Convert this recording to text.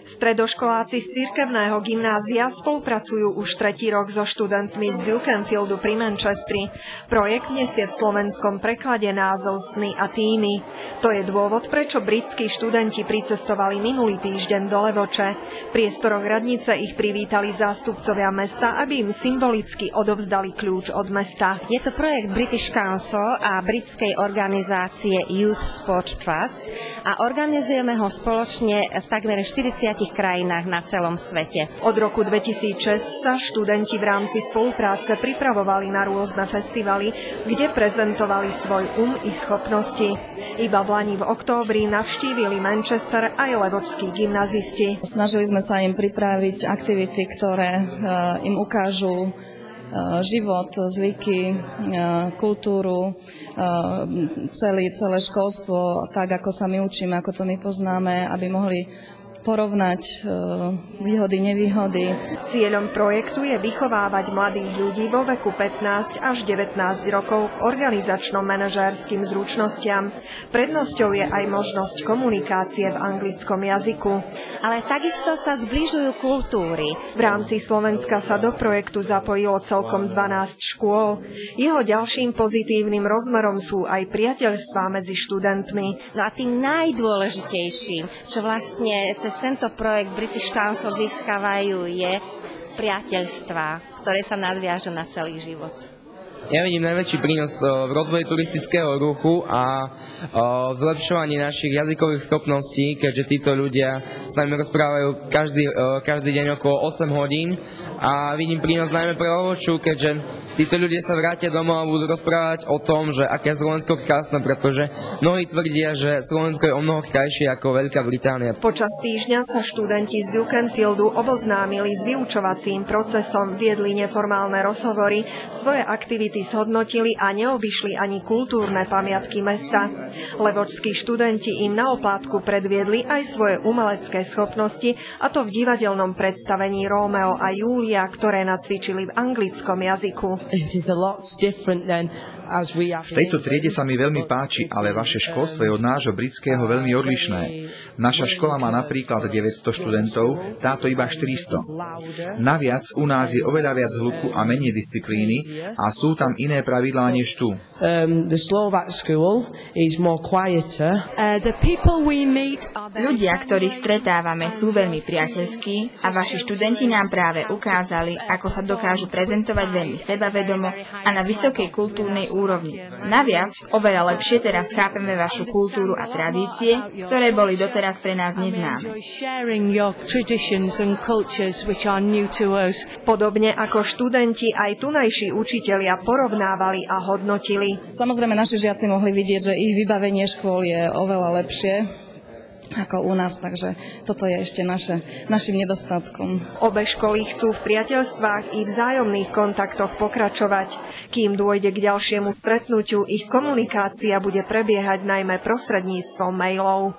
Stredoškoláci z cirkevného gymnázia spolupracujú už 3. rok so študentmi z Dukenfieldu pri Manchestri. Projekt nesie v slovenskom preklade názov Sny a tíny. To je dôvod, prečo britskí študenti pricestovali minulý týždeň do Levoče. V priestoroch radnice ich privítali zástupcovia mesta, aby im symbolicky odovzdali kľúč od mesta. Je to projekt British Council a britskej organizácie Youth Sport Trust a organizujeme ho spoločne v takmer 40 krajinách na celom svete. Od roku 2006 sa študenti v rámci spolupráce pripravovali na rôzne festivaly, kde prezentovali svoj i schopnosti. Iba v lani v októbri navštívili Manchester aj levočskí gymnazisti. Snažili sme sa im pripraviť aktivity, ktoré im ukážu život, zvyky, kultúru, celé školstvo, tak ako sa my učíme, ako to my poznáme, aby mohli porovnať výhody, nevýhody. Cieľom projektu je vychovávať mladých ľudí vo veku 15 až 19 rokov k organizačno-manažérskym zručnostiam. Prednosťou je aj možnosť komunikácie v anglickom jazyku. Ale takisto sa zbližujú kultúry. V rámci Slovenska sa do projektu zapojilo celkom 12 škôl. Jeho ďalším pozitívnym rozmerom sú aj priateľstvá medzi študentmi. No a tým najdôležitejším, čo vlastne cez tento projekt British Council získavajú, je priateľstvá, ktoré sa nadviažu na celý život. Ja vidím najväčší prínos v rozvoji turistického ruchu a v zlepšovaní našich jazykových schopností, keďže títo ľudia s nami rozprávajú každý deň okolo 8 hodín a vidím prínos najmä pre Levoču, keďže títo ľudia sa vrátia domov a budú rozprávať o tom, že aké je Slovensko krásne, pretože mnohí tvrdia, že Slovensko je omnoho krajšie ako Veľká Británia. Počas týždňa sa študenti z Dukenfieldu oboznámili s vyučovacím procesom, viedli neformálne rozhovory, svoje aktivity zhodnotili a neobyšli ani kultúrne pamiatky mesta. Levočskí študenti im na oplátku predviedli aj svoje umelecké schopnosti, a to v divadelnom predstavení Rómeo a Júlia, ktoré nacvičili v anglickom jazyku. V tejto triede sa mi veľmi páči, ale vaše školstvo je od nášho britského veľmi odlišné. Naša škola má napríklad 900 študentov, táto iba 400. Naviac u nás je oveľa viac hluku a menej disciplíny a sú tam iné pravidlá než tu. Ľudia, ktorých stretávame, sú veľmi priateľskí a vaši študenti nám práve ukázali, ako sa dokážu prezentovať veľmi sebavedomo a na vysokej kultúrnej úrovni. Naviac, oveľa lepšie teraz chápeme vašu kultúru a tradície, ktoré boli doteraz pre nás neznáme. Podobne ako študenti, aj tunajší učitelia porovnávali a hodnotili. Samozrejme, naši žiaci mohli vidieť, že ich vybavenie škôl je oveľa lepšie ako u nás, takže toto je ešte našim nedostatkom. Obe školy chcú v priateľstvách i vzájomných kontaktoch pokračovať. Kým dôjde k ďalšiemu stretnutiu, ich komunikácia bude prebiehať najmä prostredníctvom mailov.